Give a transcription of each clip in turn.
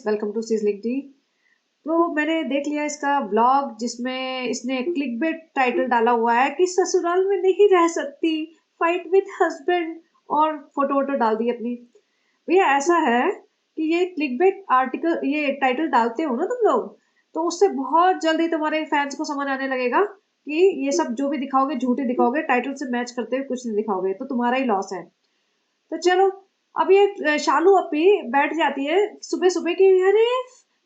Welcome to sizzling T. तो मैंने देख लिया इसका व्लॉग जिसमें इसने क्लिकबेट टाइटल डाला हुआ है कि ससुराल में नहीं रह सकती, फाइट विद हस्बैंड, और फोटो वोटो डाल दी अपनी। भैया ऐसा है कि ये क्लिकबेट आर्टिकल, ये टाइटल डालते हो ना तुम लोग, तो उससे बहुत जल्दी तुम्हारे फैंस को समझ आने लगेगा कि ये सब जो भी दिखाओगे झूठे दिखाओगे, टाइटल से मैच करते हुए कुछ नहीं दिखाओगे, तो तुम्हारा ही लॉस है। तो चलो, अब ये शालू अपी बैठ जाती है सुबह सुबह की, अरे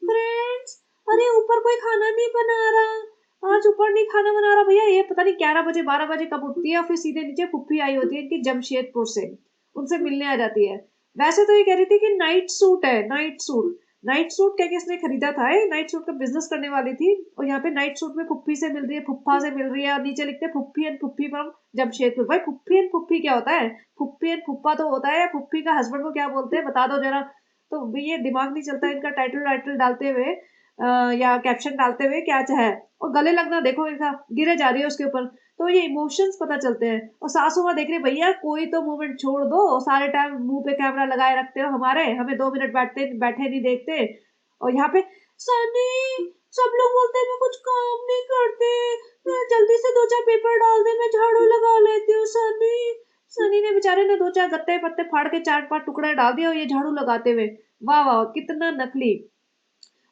फ्रेंड्स, अरे ऊपर कोई खाना नहीं बना रहा, आज ऊपर नहीं खाना बना रहा। भैया ये पता नहीं 11 बजे 12 बजे कब उठती है, और फिर सीधे नीचे फुप्पी आई होती है इनकी जमशेदपुर से, उनसे मिलने आ जाती है। वैसे तो ये कह रही थी कि नाइट सूट है, नाइट सूट। नाइट सूट क्या इसने खरीदा था, नाइट सूट का बिजनेस करने वाली थी, और यहाँ पे नाइट सूट में फुप्पी से मिल रही है, फुप्पा से मिल रही है, और नीचे लिखते हैं फुप्पी एंड फुप्पी फ्रॉम जमशेदपुर। भाई फुप्पी एंड फुप्पी क्या होता है? फुप्पी एंड फुप्पा तो होता है, या फुप्पी का हस्बैंड को क्या बोलते हैं बता दो जरा। तो ये दिमाग नहीं चलता इनका टाइटल वाइटल डालते हुए, या कैप्शन डालते हुए क्या है। और गले लगना देखो इनका, गिरे जा रही है उसके ऊपर। तो ये इमोशंस पता चलते हैं। और सासू माँ देख रही, भैया कोई तो मूवमेंट छोड़ दो, सारे टाइम मुंह पे कैमरा लगाए रखते हो हमारे, हमें 2 मिनट बैठे नहीं देखते। और यहाँ पे सनी, सब लोग बोलते हैं मैं कुछ काम नहीं करती, मैं जल्दी से 2 4 पेपर डाल दे, मैं झाड़ू लगा लेती हूँ। सनी, सनी ने बेचारे ने 2 4 गत्ते पत्ते फाड़ के 4 5 टुकड़े डाल दिए, और ये झाड़ू लगाते हुए, वाह वाह कितना नकली।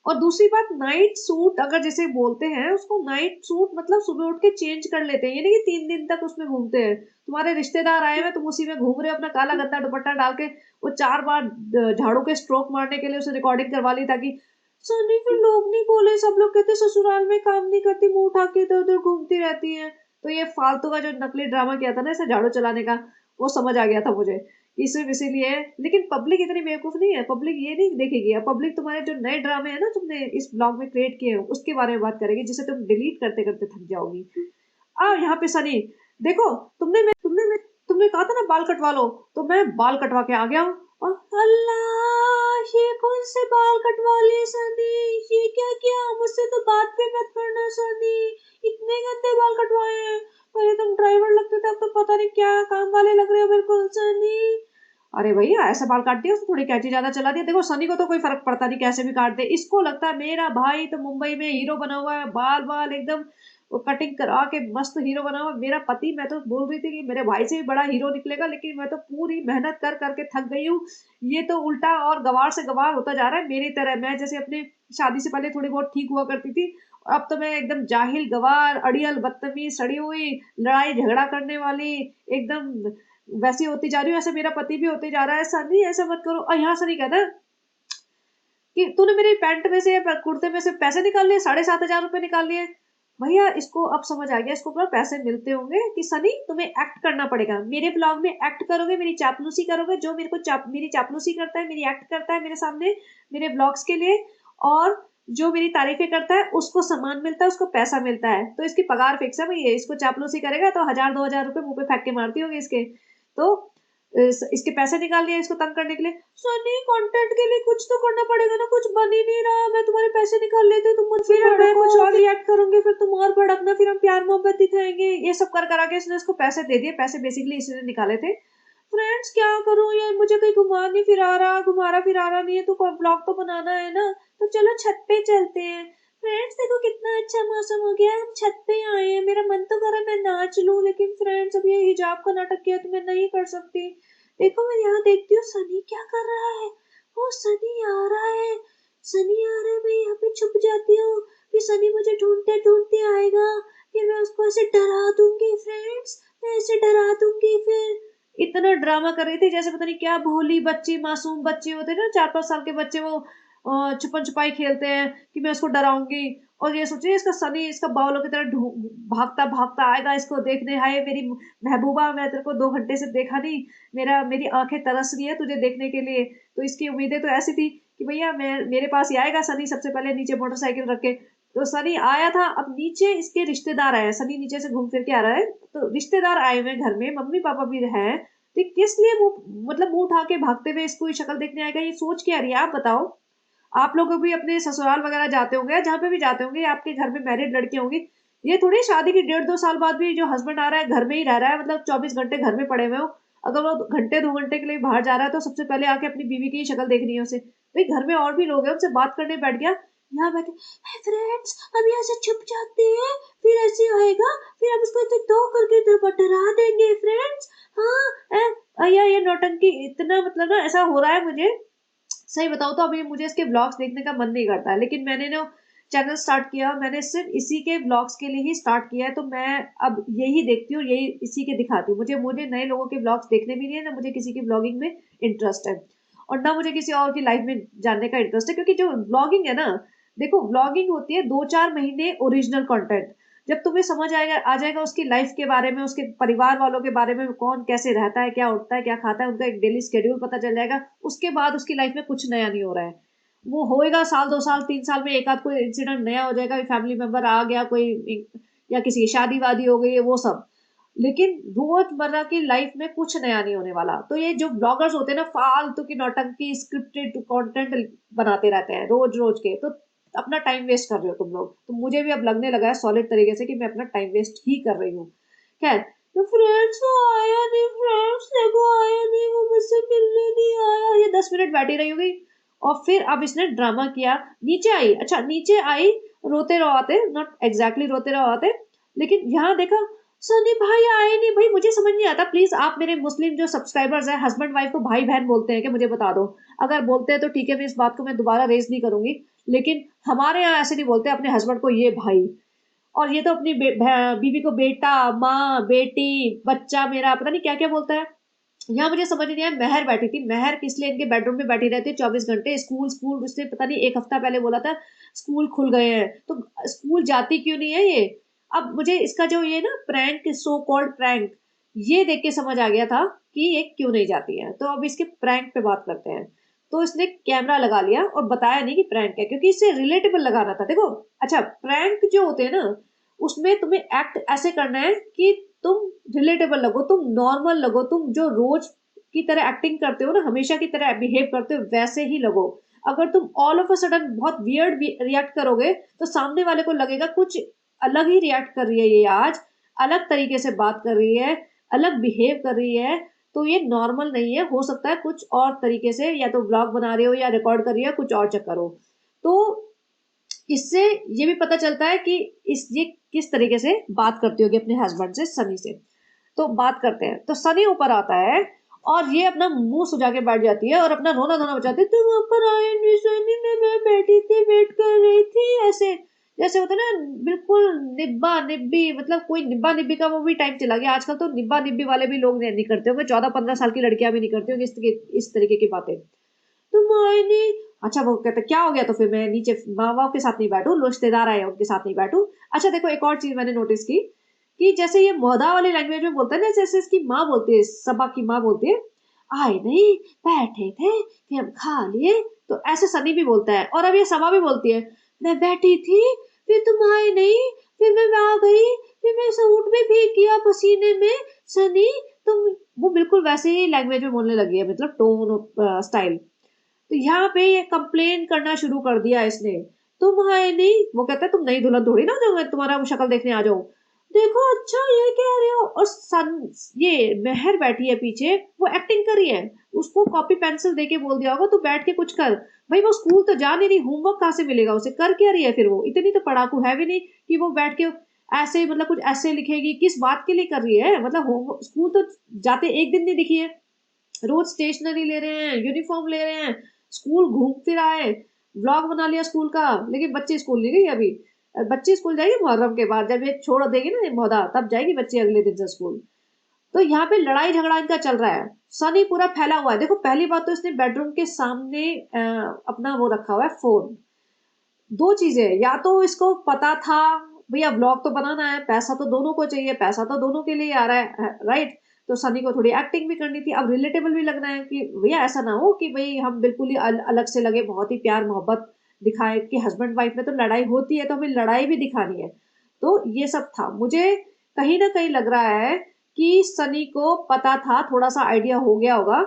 और दूसरी बात, नाइट सूट अगर जैसे बोलते हैं उसको, नाइट सूट मतलब सुबह उठ के चेंज कर लेते हैं, ये नहीं कि 3 दिन तक उसमें घूमते हैं। तुम्हारे रिश्तेदार आए हुए, तुम उसी में घूम रहे हो अपना काला गद्दा दुपट्टा डाल के। वो 4 बार झाड़ू के स्ट्रोक मारने के लिए उसे रिकॉर्डिंग करवा ली, ताकि सनी फिर लोग नहीं बोले, सब लोग कहते ससुराल में काम नहीं करती, मुंह उठा के इधर उधर घूमती रहती है। तो ये फालतू का जो नकली ड्रामा किया था ना इसे झाड़ू चलाने का, वो समझ आ गया था मुझे। इसीलिए, लेकिन पब्लिक इतनी बेवकूफ नहीं है, पब्लिक ये नहीं देखेगी। अब पब्लिक तुम्हारे जो नए ड्रामे है ना तुमने इस ब्लॉग में क्रिएट किए हैं उसके बारे में बात करेगी, जिसे तुम डिलीट करते करते थक जाओगी। यहाँ पे सनी, देखो, तुमने कहा था ना बाल कटवा लो, तो मैं बाल कटवा के आ गया हूँ। और अल्लाह, ये कौन से बाल कटवा लिए सनी, ये क्या किया, मुझसे तो बात भी मत करना सनी, इतने गंदे बाल कटवाए हैं। पहले तुम ड्राइवर लगते थे, अब तो पता नहीं क्या काम वाले लग रहे हो बिल्कुल सनी। अरे भैया ऐसे बाल काट दिया, थोड़ी कैंची ज्यादा चला दिया। देखो सनी को तो कोई फर्क पड़ता नहीं, कैसे भी काट दे, इसको लगता है मेरा भाई तो मुंबई में हीरो बना हुआ है, बाल बाल एकदम वो कटिंग करा के मस्त हीरो बना हुआ मेरा पति। मैं तो बोल रही थी कि मेरे भाई से भी बड़ा हीरो निकलेगा, लेकिन मैं तो पूरी मेहनत कर करके थक गई हूँ। ये तो उल्टा और गवार से गवार होता जा रहा है मेरी तरह। मैं जैसे अपने शादी से पहले थोड़ी बहुत ठीक हुआ करती थी, और अब तो मैं एकदम जाहिल गवार अड़ियल बदतमीज सड़ी हुई लड़ाई झगड़ा करने वाली एकदम वैसी होती जा रही हूँ। ऐसे मेरा पति भी होते जा रहा है। सनी ऐसा मत करो। और यहाँ सनी कहता है कि तूने मेरी पैंट में से या कुर्ते में से पैसे निकाल लिए, 7,500 रुपए निकाल लिए। भैया इसको अब समझ आ गया, इसको पूरा पैसे मिलते होंगे कि सनी तुम्हें एक्ट करना पड़ेगा, मेरे ब्लॉग में एक्ट करोगे, मेरी चापलूसी करोगे, जो मेरे को मेरी चापलूसी करता है, मेरी एक्ट करता है मेरे सामने मेरे ब्लॉग्स के लिए, और जो मेरी तारीफें करता है उसको सम्मान मिलता है, उसको पैसा मिलता है। तो इसकी पगार फिक्स है भैया, इसको चापलूसी करेगा तो 1,000 2,000 रुपए मुंह पे फेंक के मारती होगी इसके। तो इसके पैसे निकाल लिए इसको तंग करने के लिए। सनी कंटेंट के लिए कुछ तो करना पड़ेगा ना, कुछ बन ही नहीं रहा, मैं तुम्हारे पैसे निकाल लेती हूँ, तुम मुझसे फिर मैं कुछ और रिएक्ट करूंगी, फिर तुम और भड़कना, फिर हम प्यार मोहब्बत दिखाएंगे। ये सब कर करा के इसने इसको पैसे दे दिए। पैसे बेसिकली इसने निकाले थे। फ्रेंड्स क्या करूं यार, मुझे कहीं घुमारा फिरा रहा नहीं है, तो ब्लॉग तो बनाना है ना। तो चलो छत पे चलते हैं। फ्रेंड्स देखो कितना अच्छा मौसम हो गया, हम छत पे आए हैं, मेरा मन तो कर रहा है मैं नाच लूं, लेकिन फ्रेंड्स अब ये हिजाब का नाटक किया तो मैं नहीं कर सकती। देखो मैं यहाँ देखती हूँ सनी क्या कर रहा है। वो सनी आ रहा है, सनी आ रहा है, मैं यहाँ पे छुप जाती हूँ, फिर सनी मुझे ढूंढते ढूंढते आएगा, फिर मैं उसको ऐसे डरा दूंगी फ्रेंड्स, मैं ऐसे डरा दूंगी। फिर इतना ड्रामा कर रही थी जैसे पता नहीं क्या भोली बच्ची, मासूम बच्चे होते हैं ना 4 5 साल के बच्चे, वो छुपन छुपाई खेलते हैं कि मैं उसको डराऊंगी। और ये सोचिए इसका सनी इसका बावलों की तरह भागता भागता आएगा इसको देखने, हाय मेरी महबूबा, मैं तेरे को 2 घंटे से देखा नहीं, मेरी आंखें तरस रही है तुझे देखने के लिए। तो इसकी उम्मीदें तो ऐसी थी कि भैया मैं मेरे पास ही आएगा सनी, सबसे पहले नीचे मोटरसाइकिल रख के। तो सनी आया था, अब नीचे इसके रिश्तेदार आए, सनी नीचे से घूम फिर के आ रहा है, तो रिश्तेदार आए हुए घर में, मम्मी पापा भी हैं। तो किस लिए वो मतलब मुंह उठा के भागते हुए इसको शक्ल देखने आएगा, ये सोच के आ रही है। आप बताओ, आप लोग भी अपने ससुराल वगैरह जाते होंगे, जहाँ पे भी जाते होंगे, आपके घर में मैरिड लड़कियां होंगी, ये थोड़ी शादी की 1.5 2 साल बाद भी जो हस्बैंड आ रहा है घर में ही रह रहा है, मतलब 24 घंटे घर में पड़े हुए हो, अगर वो घंटे 2 घंटे के लिए बाहर जा रहा है तो सबसे पहले आके अपनी बीवी की ही शक्ल देखनी है उसे। भाई घर में और भी लोग हैं, उनसे बात करने बैठ गया, यहाँ बैठे, फ्रेंड्स हम यहाँ से छुप जाते हैं, फिर ऐसे आएगा, फिर हम उसको ऐसे दो करके डरा देंगे फ्रेंड्स। हाँ ये नौटंकी इतना, मतलब ना ऐसा हो रहा है मुझे, सही बताऊँ तो अभी मुझे इसके ब्लॉग्स देखने का मन नहीं करता है, लेकिन मैंने ना चैनल स्टार्ट किया, मैंने सिर्फ इसी के ब्लॉग्स के लिए ही स्टार्ट किया है, तो मैं अब यही देखती हूँ, यही इसी के दिखाती हूँ। मुझे मुझे नए लोगों के ब्लॉग्स देखने भी नहीं है, ना मुझे किसी की ब्लॉगिंग में इंटरेस्ट है, और ना मुझे किसी और की लाइफ में जानने का इंटरेस्ट है, क्योंकि जो ब्लॉगिंग है ना, देखो ब्लॉगिंग होती है 2-4 महीने ओरिजिनल कंटेंट, जब तुम्हें समझ आएगा आ जाएगा उसकी लाइफ के बारे में, उसके परिवार वालों के बारे में, कौन कैसे रहता है, क्या उठता है, क्या खाता है, उनका एक डेली शेड्यूल पता चल जाएगा, उसके बाद उसकी लाइफ में कुछ नया नहीं हो रहा है। वो होएगा साल 2 साल 3 साल में एक आध कोई इंसिडेंट नया हो जाएगा, फैमिली मेंबर आ गया कोई, या किसी की शादी वादी हो गई है, वो सब, लेकिन रोजमर्रा की लाइफ में कुछ नया नहीं होने वाला। तो ये जो ब्लॉगर्स होते हैं ना, फालतू की नौटंकी स्क्रिप्टेड कंटेंट बनाते रहते हैं रोज रोज के, तो अपना टाइम वेस्ट कर रहे हो तुम लोग। तो मुझे भी अब लगने लगा है सॉलिड तरीके से कि मैं अपना टाइम वेस्ट ही कर रही हूँ। खैर, तो फ्रेंड्स वो आया नहीं, फ्रेंड्स देखो आया नहीं, वो मुझसे मिलने नहीं आया, ये 10 मिनट बैठी रही होगी, और फिर अब इसने ड्रामा किया, नीचे आई, अच्छा नीचे आई, रोते रवाते, नॉट एग्जैक्टली रोते रवाते, लेकिन यहाँ देखा सनी भाई आए नहीं। भाई मुझे समझ नहीं आता, प्लीज आप मेरे मुस्लिम जो सब्सक्राइबर्स हैं, हस्बैंड वाइफ को भाई बहन बोलते हैं कि मुझे बता दो, अगर बोलते हैं तो ठीक है, मैं इस बात को मैं दोबारा रेज नहीं करूंगी, लेकिन हमारे यहाँ ऐसे नहीं बोलते अपने हस्बैंड को ये भाई, और ये तो अपनी बीवी को बेटा, माँ, बेटी, बच्चा मेरा, पता नहीं क्या क्या बोलता है। यहाँ मुझे समझ नहीं आया, महर बैठी थी, महर किस लिए इनके बेडरूम में बैठी रहती है 24 घंटे, स्कूल स्कूल उसने पता नहीं एक हफ्ता पहले बोला था स्कूल खुल गए हैं, तो स्कूल जाती क्यों नहीं है ये। अब मुझे इसका जो ये ना प्रैंक, सो कॉल्ड प्रैंक, ये देख के समझ आ गया था कि ये क्यों नहीं जाती है। तो अब इसके प्रैंक पे बात करते हैं। तो इसने कैमरा लगा लिया और बताया नहीं कि प्रैंक है, क्योंकि इसे रिलेटेबल लगाना था। देखो, अच्छा प्रैंक जो होते हैं ना, उसमें तुम्हें एक्ट ऐसे करना है कि तुम रिलेटेबल लगो, तुम नॉर्मल लगो, तुम जो रोज की तरह एक्टिंग करते हो ना, हमेशा की तरह बिहेव करते हो, वैसे ही लगो। अगर तुम ऑल ऑफ अ सडन बहुत वियर्ड रिएक्ट करोगे, तो सामने वाले को लगेगा कुछ अलग ही रिएक्ट कर रही है ये आज, अलग तरीके से बात कर रही है, अलग बिहेव कर रही है, तो ये नॉर्मल नहीं है, हो सकता है कुछ और तरीके से या तो ब्लॉग बना रही हो या रिकॉर्ड कर रही है, कुछ और चक्कर हो। तो इससे ये भी पता चलता है कि ये किस तरीके से बात करती होगी अपने हस्बैंड से, सनी से। तो बात करते हैं, तो सनी ऊपर आता है और ये अपना मुंह सुजा के बैठ जाती है और अपना रोना धोना बचाती है, तुम ऊपर आए नहीं सनी, मैं बैठी थी, वेट कर रही थी, ऐसे जैसे होता है ना, बिल्कुल निब्बा निब्बी, मतलब कोई निब्बा निब्बी का वो भी टाइम चला गया आजकल, तो निब्बा निब्बी वाले भी लोग नहीं करते होंगे, 14-15 साल की लड़कियां भी नहीं करती होंगी इस तरीके की बातें। तुम आए नहीं, अच्छा वो कहते क्या हो गया, तो फिर मैं नीचे माँ बाप के साथ नहीं बैठू, रिश्तेदार आए उनके साथ नहीं बैठू। अच्छा देखो, एक और चीज मैंने नोटिस की कि जैसे ये मोदा वाली लैंग्वेज में बोलता है ना, जैसे इसकी माँ बोलती है, सबा की माँ बोलती है, आए नहीं, बैठे थे, फिर हम खा लिए, तो ऐसे सनी भी बोलता है। और अब ये सबा भी बोलती है, मैं बैठी थी, फिर तुम आए नहीं, फिर मैं आ गई, फिर मैं सूट में भीग गया पसीने में, सनी तुम, वो बिल्कुल वैसे ही लैंग्वेज में बोलने लगी है, मतलब टोन स्टाइल। तो यहाँ पे ये कंप्लेन करना शुरू कर दिया इसने, तुम आए नहीं, वो कहता है तुम नई दुल्हन थोड़ी ना जो मैं तुम्हारा शक्ल देखने आ जाऊं। देखो अच्छा ये कह रहे हो, और ये मेहर बैठी है पीछे, वो एक्टिंग कर रही है, उसको कॉपी पेंसिल दे के बोल दिया होगा तू बैठ के कुछ कर। भाई वो स्कूल तो जा नहीं रही, होमवर्क कहाँ से मिलेगा उसे, कर क्या रही है फिर, वो इतनी तो पढ़ाकू है भी नहीं कि वो बैठ के ऐसे मतलब कुछ ऐसे लिखेगी, किस बात के लिए कर रही है, मतलब होम स्कूल तो जाते एक दिन नहीं दिखी है, रोज स्टेशनरी ले रहे हैं, यूनिफॉर्म ले रहे हैं, स्कूल घूम फिर आए, व्लॉग बना लिया स्कूल का, लेकिन बच्चे स्कूल नहीं गई अभी। बच्ची स्कूल जाएगी मुहर्रम के बाद, जब ये छोड़ देगी ना ये मौदा, तब जाएगी बच्ची अगले दिन से स्कूल। तो यहाँ पे लड़ाई झगड़ा इनका चल रहा है, सनी पूरा फैला हुआ है। देखो पहली बात तो इसने बेडरूम के सामने अपना वो रखा हुआ है फोन। दो चीजें, या तो इसको पता था भैया ब्लॉग तो बनाना है, पैसा तो दोनों को चाहिए, पैसा तो दोनों के लिए आ रहा है, राइट। तो सनी को थोड़ी एक्टिंग भी करनी थी, अब रिलेटेबल भी लगना है कि भैया ऐसा ना हो कि भाई हम बिल्कुल ही अलग से लगे, बहुत ही प्यार मोहब्बत दिखाए, कि हस्बैंड वाइफ में तो लड़ाई होती है, तो हमें लड़ाई भी दिखानी है। तो ये सब था, मुझे कहीं ना कहीं लग रहा है कि सनी को पता था, थोड़ा सा आइडिया हो गया होगा।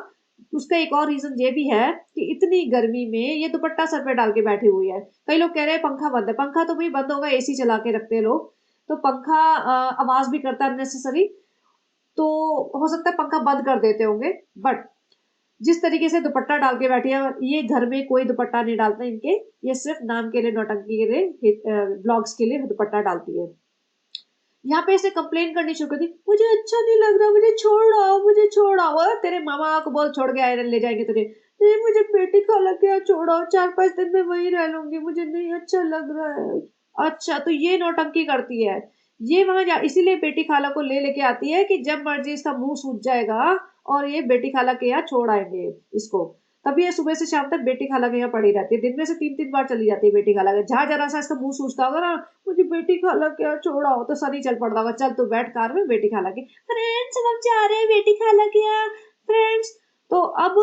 उसका एक और रीजन ये भी है कि इतनी गर्मी में ये दुपट्टा सर पे डाल के बैठी हुई है। कई लोग कह रहे हैं पंखा बंद है, पंखा तो भाई बंद होगा, एसी चला के रखते हैं लोग, तो पंखा आवाज भी करता है नेसेसरी, तो हो सकता है पंखा बंद कर देते होंगे। बट जिस तरीके से दुपट्टा डाल के बैठी है, ये घर में कोई दुपट्टा नहीं डालता इनके, ये सिर्फ नाम के लिए, नौटंकी के लिए, ब्लॉग्स के लिए दुपट्टा डालती है। यहाँ पे इसने कंप्लेन करनी शुरू कर दी, मुझे अच्छा नहीं लग रहा, मुझे छोड़ आओ, मुझे छोड़ आओ। और तेरे मामा को बोल, छोड़ के आए ले जाएंगे तुझे। नहीं, मुझे बेटी खाला के यहाँ छोड़ आओ, 4-5 दिन में वहीं रह लूंगी, मुझे नहीं अच्छा लग रहा है। अच्छा, तो ये नौटंकी करती है, ये वहां जा इसीलिए बेटी खाला को ले लेके आती है कि जब मर्जी इसका मुंह सूज जाएगा और ये बेटी खाला के यहाँ छोड़ आएंगे इसको। तभी ये सुबह से शाम तक बेटी खाला के यहाँ पड़ी रहती है, दिन में से 3-3 बार चली जाती है बेटी खाला के। जहाँ जरा सा इसका मुंह सूझता होगा ना, मुझे बेटी खाला क्या छोड़ा हो, तो सनी चल पड़ता होगा, चल तू बैठ कार में, बेटी खाला के फ्रेंड्स हम जा रहे हैं बेटी खाला के यहाँ फ्रेंड्स। तो अब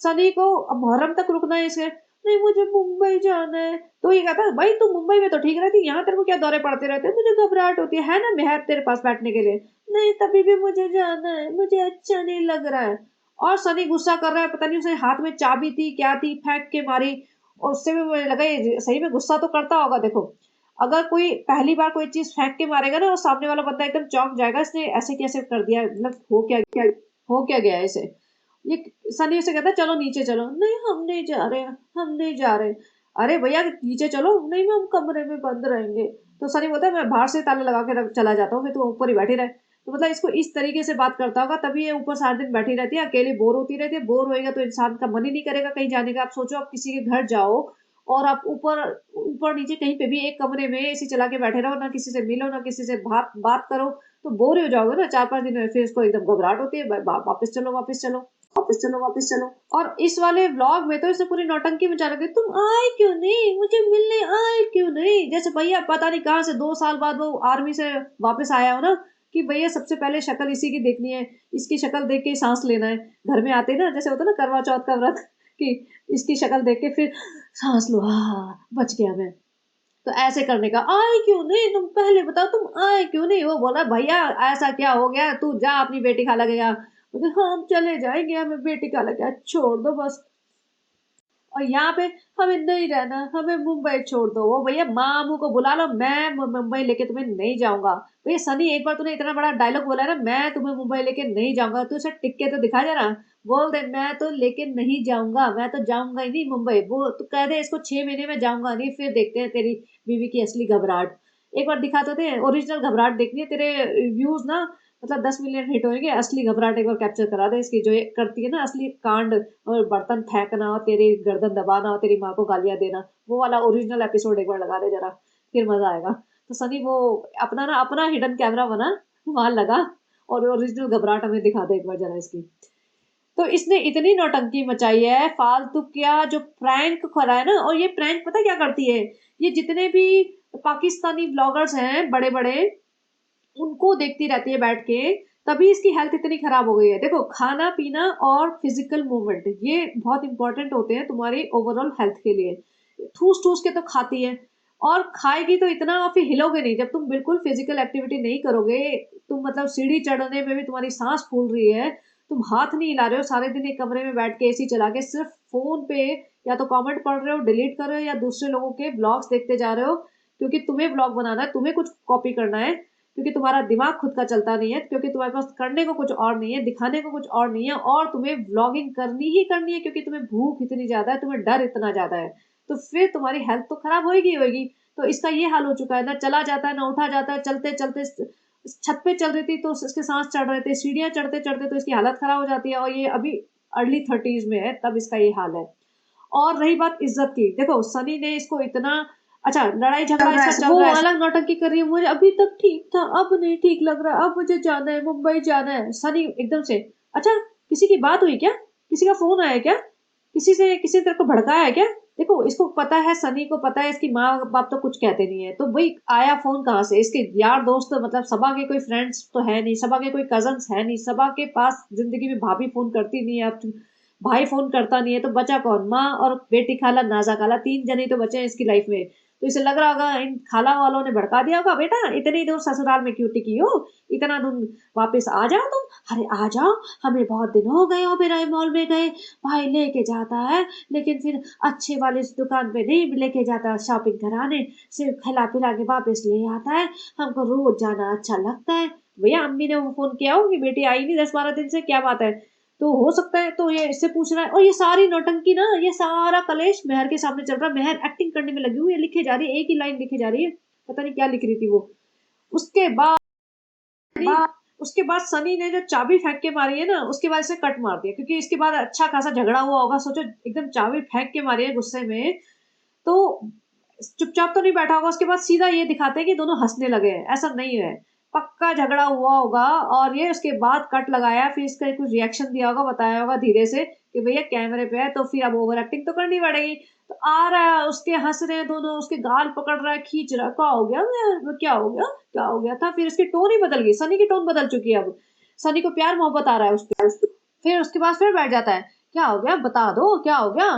सनी को अब मुहर्रम तक रुकना है इसे, नहीं मुझे मुंबई जाना है। तो ये कहता है, भाई तू मुंबई में तो ठीक रहती, यहाँ तेरे को क्या दौरे पड़ते रहते हैं, मुझे घबराहट होती है ना मेहर तेरे पास बैठने के लिए। नहीं, तभी भी मुझे जाना है, मुझे अच्छा नहीं लग रहा है। और सनी गुस्सा कर रहा है, पता नहीं उसे हाथ में चाबी थी क्या थी, फेंक के मारी। और उससे भी मुझे लगा ये सही में गुस्सा तो करता होगा। देखो, अगर कोई पहली बार कोई चीज फेंक के मारेगा ना, और सामने वाला बंदा एकदम चौंक जाएगा, इसने ऐसे कैसे कर दिया, मतलब हो क्या गया इसे। ये सनी उसे कहता है, चलो नीचे चलो। नहीं, हम नहीं जा रहे, हम नहीं जा रहे। अरे भैया नीचे चलो। नहीं, हम कमरे में बंद रहेंगे। तो सनी बोलता है, मैं बाहर से ताला लगा के चला जाता हूँ, फिर तू ऊपर ही बैठी रहे। तो मतलब इसको इस तरीके से बात करता होगा, तभी ये ऊपर सारा दिन बैठी रहती है, अकेली बोर होती रहती है। बोर होएगा तो इंसान का मन ही नहीं करेगा कहीं जाने का। आप सोचो, आप किसी के घर जाओ और आप ऊपर ऊपर नीचे कहीं पे भी एक कमरे में एसी चला के बैठे रहो, ना किसी से मिलो, ना किसी से बात बात करो, तो बोर ही हो जाओगे ना 4-5 दिन में। फिर इसको एकदम घबराहट होती है, वापस चलो, वापस चलो, वापस चलो, वापस चलो। और इस वाले व्लॉग में तो इसने पूरी नौटंकी मचा रखी है, तुम आए क्यों नहीं, मुझे मिलने आए क्यों नहीं। जैसे भैया पता नहीं कहाँ से 2 साल बाद वो आर्मी से वापस आया हो ना, कि भैया सबसे पहले शक्ल इसी की देखनी है, इसकी शक्ल देख के ही सांस लेना है। घर में आते ना, जैसे होता ना करवा चौथ का व्रत, कि इसकी शक्ल देख के फिर सांस लो, हाँ बच गया मैं। तो ऐसे करने का, आए क्यों नहीं, तुम पहले बताओ तुम आए क्यों नहीं। वो बोला, भैया ऐसा क्या हो गया, तू जा अपनी बेटी खाला के यहाँ। बोले, हाँ हम चले जाएंगे, हमें बेटी खाला के यहाँ छोड़ दो बस। और यहाँ पे हमें नहीं रहना, हमें मुंबई छोड़ दो। वो भैया मामू को बुला लो, मैं मुंबई लेके तुम्हें नहीं जाऊंगा। भैया सनी, एक बार तूने इतना बड़ा डायलॉग बोला है ना, मैं तुम्हें मुंबई लेके नहीं जाऊंगा, तू इसे टिक के तो दिखा जरा। बोल दे, मैं तो लेके नहीं जाऊंगा, मैं तो जाऊंगा ही नहीं मुंबई। वो तू कह दे इसको 6 महीने में जाऊंगा नहीं, फिर देखते हैं तेरी बीवी की असली घबराहट। एक बार दिखा तो दे, ओरिजिनल घबराहट देखनी है। तेरे व्यूज ना मतलब 10 मिलियन हिट होंगे, असली घबराहट एक बार कैप्चर करा दे इसकी, जो ये करती है ना असली कांड, और बर्तन फेंकना, और तेरी गर्दन दबाना, और तेरी माँ को गालियां देना, वो वाला ओरिजिनल एपिसोड एक बार लगा दे जरा, फिर मजा आएगा। तो सनी वो अपना हिडन कैमरा बना, वहां लगा, और ओरिजिनल घबराहट हमें दिखा दे एक बार जरा इसकी। तो इसने इतनी नौटंकी मचाई है फालतू, क्या जो प्रैंक करा है ना। और ये प्रैंक पता क्या करती है, ये जितने भी पाकिस्तानी ब्लॉगर्स हैं बड़े बड़े, उनको देखती रहती है बैठ के, तभी इसकी हेल्थ इतनी खराब हो गई है। देखो, खाना पीना और फिजिकल मूवमेंट ये बहुत इंपॉर्टेंट होते हैं तुम्हारी ओवरऑल हेल्थ के लिए। ठूस ठूस के तो खाती है, और खाएगी तो इतना, और फिर हिलोगे नहीं। जब तुम बिल्कुल फिजिकल एक्टिविटी नहीं करोगे, तुम मतलब सीढ़ी चढ़ने में भी तुम्हारी सांस फूल रही है, तुम हाथ नहीं हिला रहे हो, सारे दिन एक कमरे में बैठ के एसी चला के सिर्फ फोन पे या तो कमेंट पढ़ रहे हो, डिलीट कर रहे हो, या दूसरे लोगों के ब्लॉग्स देखते जा रहे हो, क्योंकि तुम्हें ब्लॉग बनाना है, तुम्हें कुछ कॉपी करना है, क्योंकि तुम्हारा दिमाग खुद का चलता नहीं है, क्योंकि तुम्हारे पास करने को कुछ और नहीं है, दिखाने को कुछ और नहीं है, और तुम्हें व्लॉगिंग करनी ही करनी है, क्योंकि तुम्हें भूख इतनी ज्यादा है, तुम्हें डर इतना ज्यादा है। तो फिर तुम्हारी हेल्थ तो खराब होगी होगी। तो इसका ये हाल हो चुका है, ना चला जाता है ना उठा जाता है, चलते चलते छत पे चल रही थी तो इसके सांस चढ़ रहे थे, सीढ़ियां चढ़ते चढ़ते तो इसकी हालत खराब हो जाती है, और ये अभी अर्ली 30s में है, तब इसका ये हाल है। और रही बात इज्जत की, देखो सनी ने इसको इतना, अच्छा लड़ाई झगड़ा इसका चल रहा है, अलग नौटंकी कर रही है, मुझे अभी तक ठीक था, अब नहीं ठीक लग रहा, अब मुझे जाना है, मुंबई जाना है। सनी एकदम से, अच्छा किसी की बात हुई क्या, किसी का फोन आया क्या, किसी ने तेरे को भड़काया है क्या। देखो, इसको पता है, सनी को पता है इसकी माँ बाप तो कुछ कहते नहीं है, तो भाई आया फोन कहाँ से, इसके यार दोस्त तो मतलब सबा के कोई फ्रेंड्स तो है नहीं, सबा के कोई कजन्स है नहीं, सबा के पास जिंदगी में भाभी फोन करती नहीं है, अब भाई फोन करता नहीं है, तो बचा कौन, माँ और बेटी खाला नाजा खाला, 3 जने तो बचे हैं इसकी लाइफ में। तो इसे लग रहा होगा इन खाला वालों ने भड़का दिया होगा, बेटा इतनी दूर ससुराल में क्यों टिकी हो, इतना दूर वापस आ जाओ तुम। अरे आ जाओ, हमें बहुत दिन हो गए ओबेरॉय मॉल में गए, भाई लेके जाता है, लेकिन फिर अच्छे वाले दुकान पे नहीं लेके जाता, शॉपिंग कराने सिर्फ खिला पिला के वापस ले आता है, हमको रोज जाना अच्छा लगता है। भैया अम्मी ने फोन किया हो कि बेटी आई नहीं 10-12 दिन से, क्या बात है। तो हो सकता है, तो ये इससे पूछ रहा है, और ये सारी नौटंकी ना, ये सारा कलेश मेहर के सामने चल रहा है। मेहर एक्टिंग करने में लगी हुई है, लिखे जा रही है, एक ही लाइन लिखे जा रही है, पता नहीं क्या लिख रही थी वो। उसके बाद उसके बाद सनी ने जो चाबी फेंक के मारी है ना, उसके बाद इसे कट मार दिया, क्योंकि इसके बाद अच्छा खासा झगड़ा हुआ होगा। सोचो, एकदम चाबी फेंक के मारी है गुस्से में, तो चुपचाप तो नहीं बैठा होगा। उसके बाद सीधा ये दिखाते हैं कि दोनों हंसने लगे हैं, ऐसा नहीं है, पक्का झगड़ा हुआ होगा। और ये उसके बाद कट लगाया, फिर इसका कुछ रिएक्शन दिया होगा, बताया होगा धीरे से कि भैया कैमरे पे है, तो फिर अब ओवर एक्टिंग तो करनी पड़ेगी। तो आ रहा है, उसके हंस रहे हैं दोनों, उसके गाल पकड़ रहा है, खींच रहा है, क्या हो गया, क्या हो गया, क्या हो गया था। फिर उसकी टोन ही बदल गई, सनी की टोन बदल चुकी है अब, सनी को प्यार मोहब्बत आ रहा है उसके। फिर उसके बाद फिर बैठ जाता है, क्या हो गया, बता दो क्या हो गया।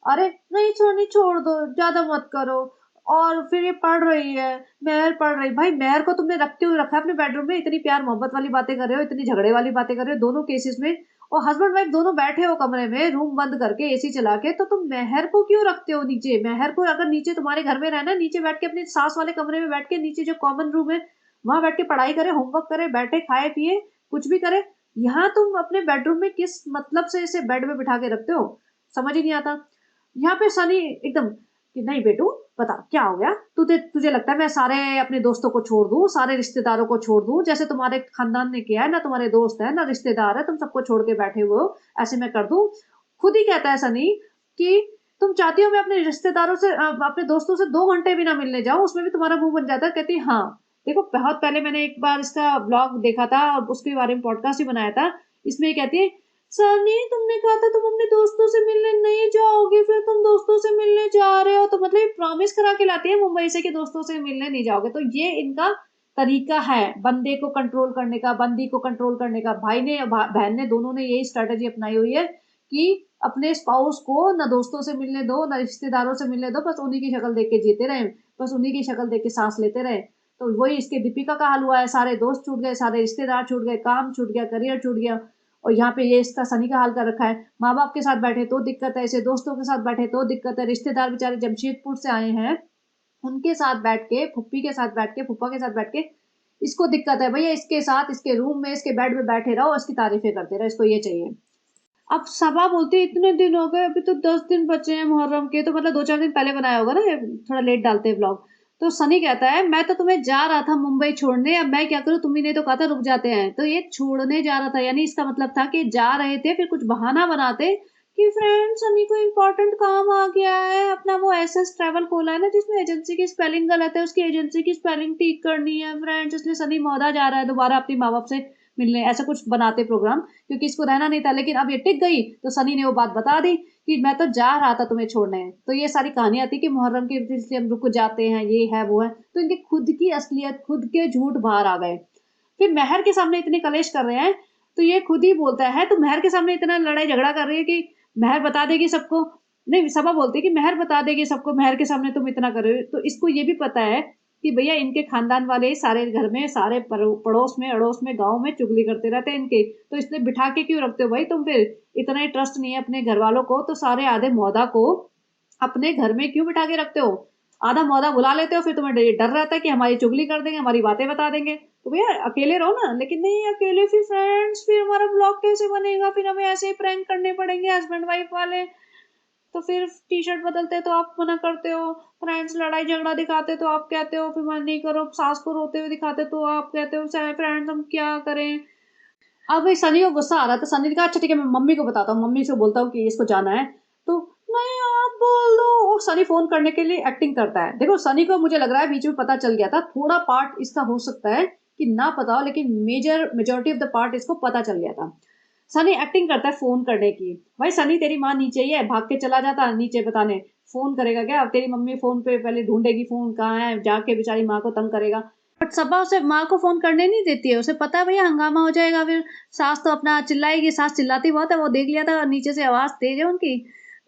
अरे नहीं, छोड़ छोड़ दो, ज्यादा मत करो। और फिर ये पढ़ रही है, मेहर पढ़ रही, भाई मेहर को तुमने रखते हुए रखा है अपने बेडरूम में, इतनी प्यार मोहब्बत वाली बातें कर रहे हो, इतनी झगड़े वाली बातें कर रहे हो दोनों केसेस में, और हस्बैंड वाइफ दोनों बैठे हो कमरे में, रूम बंद करके एसी चला के, तो तुम मेहर को क्यों रखते हो नीचे। मेहर को अगर नीचे तुम्हारे घर में रहना, नीचे बैठ के अपनी सास वाले कमरे में बैठ के, नीचे जो कॉमन रूम है वहां बैठ के पढ़ाई करे, होमवर्क करे, बैठे खाए पिए कुछ भी करे। यहाँ तुम अपने बेडरूम में किस मतलब से इसे बेड में बिठा के रखते हो, समझ ही नहीं आता। यहाँ पे सनी एकदम कि नहीं बेटू, बता क्या हो गया, तुझे तुझे लगता है मैं सारे अपने दोस्तों को छोड़ दूं, सारे रिश्तेदारों को छोड़ दूं, जैसे तुम्हारे खानदान ने किया है ना, तुम्हारे दोस्त है ना रिश्तेदार है, तुम सबको छोड़ के बैठे हुए हो, ऐसे मैं कर दूं। खुद ही कहता है सनी कि तुम चाहती हो मैं अपने रिश्तेदारों से अपने दोस्तों से 2 घंटे भी ना मिलने जाऊं, उसमें भी तुम्हारा मुंह बन जाता है। कहती हाँ, देखो बहुत पहले मैंने एक बार इसका ब्लॉग देखा था और उसके बारे में पॉडकास्ट ही बनाया था। इसमें ये कहती है, सनी तुमने कहा था तुम अपने दोस्तों से मिलने नहीं जाओगे, फिर तुम दोस्तों से मिलने जा रहे हो, तो मतलब ये प्रॉमिस करा के लाती है मुंबई से कि दोस्तों से मिलने नहीं जाओगे। तो ये इनका तरीका है बंदे को कंट्रोल करने का, बंदी को कंट्रोल करने का। भाई ने बहन ने दोनों ने यही स्ट्रेटेजी अपनाई हुई है कि अपने स्पाउस को न दोस्तों से मिलने दो, न रिश्तेदारों से मिलने दो, बस उन्हीं की शक्ल देख के जीते रहे, बस उन्हीं की शक्ल देख के सांस लेते रहे। तो वही इसके दीपिका का हाल हुआ है, सारे दोस्त छूट गए, सारे रिश्तेदार छूट गए, काम छूट गया, करियर छूट गया। और यहाँ पे ये इसका सनी का हाल कर रखा है, माँ बाप के साथ बैठे तो दिक्कत है, इसे दोस्तों के साथ बैठे तो दिक्कत है, रिश्तेदार बेचारे जमशेदपुर से आए हैं, उनके साथ बैठ के, फुप्पी के साथ बैठ के, फुप्पा के साथ बैठ के इसको दिक्कत है भैया, इसके साथ इसके रूम में इसके बेड में बैठे रहो, इसकी तारीफें करते रहो, इसको ये चाहिए। अब सबा बोलती है इतने दिन हो गए, अभी तो 10 दिन बचे हैं मुहर्रम के, तो मतलब 2-4 दिन पहले बनाया होगा ना, ये थोड़ा लेट डालते हैं ब्लॉग। तो सनी कहता है मैं तो तुम्हें जा रहा था मुंबई छोड़ने, अब मैं क्या करूं, तुम्ही ने तो कहा था रुक जाते हैं, तो ये छोड़ने जा रहा था, यानी इसका मतलब था कि जा रहे थे, फिर कुछ बहाना बनाते कि फ्रेंड सनी को इम्पोर्टेंट काम आ गया है, अपना वो एसएस ट्रैवल खोला है ना जिसमें एजेंसी की स्पेलिंग गलत है, उसकी एजेंसी की स्पेलिंग ठीक करनी है फ्रेंड्स, इसलिए सनी मौदा जा रहा है दोबारा अपनी माँ बाप से मिलने, ऐसा कुछ बनाते प्रोग्राम, क्योंकि इसको रहना नहीं था। लेकिन अब ये टिक गई तो सनी ने वो बात बता दी कि मैं तो जा रहा था तुम्हें छोड़ने। तो ये सारी कहानियां आती कि मुहर्रम के दिन से हम रुक जाते हैं, ये है वो है, तो इनके खुद की असलियत, खुद के झूठ बाहर आ गए। फिर मेहर के सामने इतने कलेश कर रहे हैं, तो ये खुद ही बोलता है, तो मेहर के सामने इतना लड़ाई झगड़ा कर रही है कि मेहर बता देगी सबको, नहीं सबा बोलती है कि मेहर बता देगी सबको, मेहर के सामने तुम इतना कर रहे हो। तो इसको ये भी पता है कि भैया इनके खानदान वाले सारे घर में, सारे पड़ोस में, अड़ोस में, गांव में चुगली करते रहते हैं इनके, तो इसलिए बिठा के क्यों रखते हो भाई तुम, फिर इतना ही ट्रस्ट नहीं है अपने घर वालों को, तो सारे आधे मौदा को अपने घर में क्यों बिठा के रखते हो, आधा मौदा बुला लेते हो, फिर तुम्हें डर रहता है कि हमारी चुगली कर देंगे, हमारी बातें बता देंगे, तो भैया अकेले रहो ना। लेकिन नहीं, अकेले फिर फ्रेंड्स, फिर हमारा ब्लॉग कैसे बनेगा, फिर हमें ऐसे ही प्रैंक करने पड़ेंगे हस्बैंड वाइफ वाले, तो फिर टी शर्ट बदलते तो आप मना करते हो, फ्रेंड्स लड़ाई झगड़ा दिखाते तो आप कहते हो फिर मन नहीं करो, सास को रोते हुए दिखाते तो आप कहते हो चाहे फ्रेंड्स हम क्या करें। अब भाई सनी को गुस्सा आ रहा था, सनी ने कहा अच्छा ठीक है मैं मम्मी को बताता हूँ, मम्मी से बोलता हूँ कि इसको जाना है। तो नहीं आप बोल दो, और सनी फोन करने के लिए एक्टिंग करता है। देखो सनी को मुझे लग रहा है बीच में पता चल गया था, थोड़ा पार्ट इसका हो सकता है कि ना पता हो, लेकिन मेजोरिटी ऑफ द पार्ट इसको पता चल गया था। सनी एक्टिंग करता है फोन करने की, भाई सनी तेरी माँ नीचे ही है, भाग के चला जाता नीचे बताने, फोन करेगा क्या, अब तेरी मम्मी फोन पे पहले ढूंढेगी फोन कहाँ है, जाके बेचारी माँ को तंग करेगा। बट सबा उसे माँ को फोन करने नहीं देती है, उसे पता है भैया हंगामा हो जाएगा, फिर सास तो अपना चिल्लाएगी, सास चिल्लाती बहुत है, वो देख लिया था नीचे से आवाज तेज है उनकी।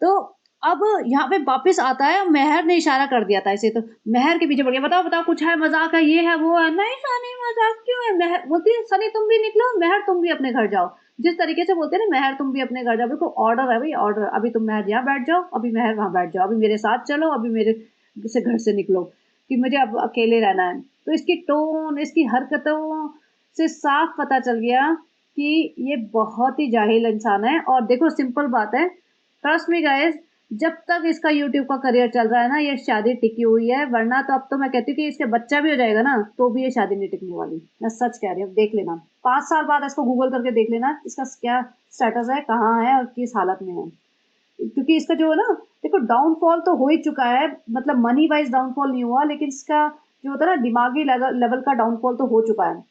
तो अब यहाँ पे वापस आता है, मेहर ने इशारा कर दिया था इसे, तो मेहर के पीछे पड़ गया, बताओ बताओ कुछ है, मजाक है, ये है वो है, नहीं सनी मजाक क्यों है, मेहर बोलती है सनी तुम भी निकलो, मेहर तुम भी अपने घर जाओ, जिस तरीके से बोलते हैं ना मेहर तुम भी अपने घर जाओ, बिल्कुल ऑर्डर है भाई ऑर्डर, अभी तुम मेहर यहाँ बैठ जाओ, अभी मेहर वहां बैठ जाओ, अभी मेरे साथ चलो, अभी मेरे से घर से निकलो, कि मुझे अब अकेले रहना है। तो इसकी टोन, इसकी हरकतों से साफ पता चल गया कि ये बहुत ही जाहिल इंसान है। और देखो सिंपल बात है, ट्रस्ट मी गाइस, जब तक इसका यूट्यूब का करियर चल रहा है ना, ये शादी टिकी हुई है, वरना तो अब तो मैं कहती हूँ कि इसके बच्चा भी हो जाएगा ना तो भी ये शादी नहीं टिकने वाली। मैं सच कह रही हूँ, देख लेना 5 साल बाद इसको गूगल करके देख लेना इसका क्या स्टेटस है, कहाँ है और किस हालत में है। क्योंकि इसका जो है ना, देखो डाउनफॉल तो हो ही चुका है, मतलब मनी वाइज डाउनफॉल नहीं हुआ, लेकिन इसका जो होता है ना दिमागी लेवल का डाउनफॉल तो हो चुका है।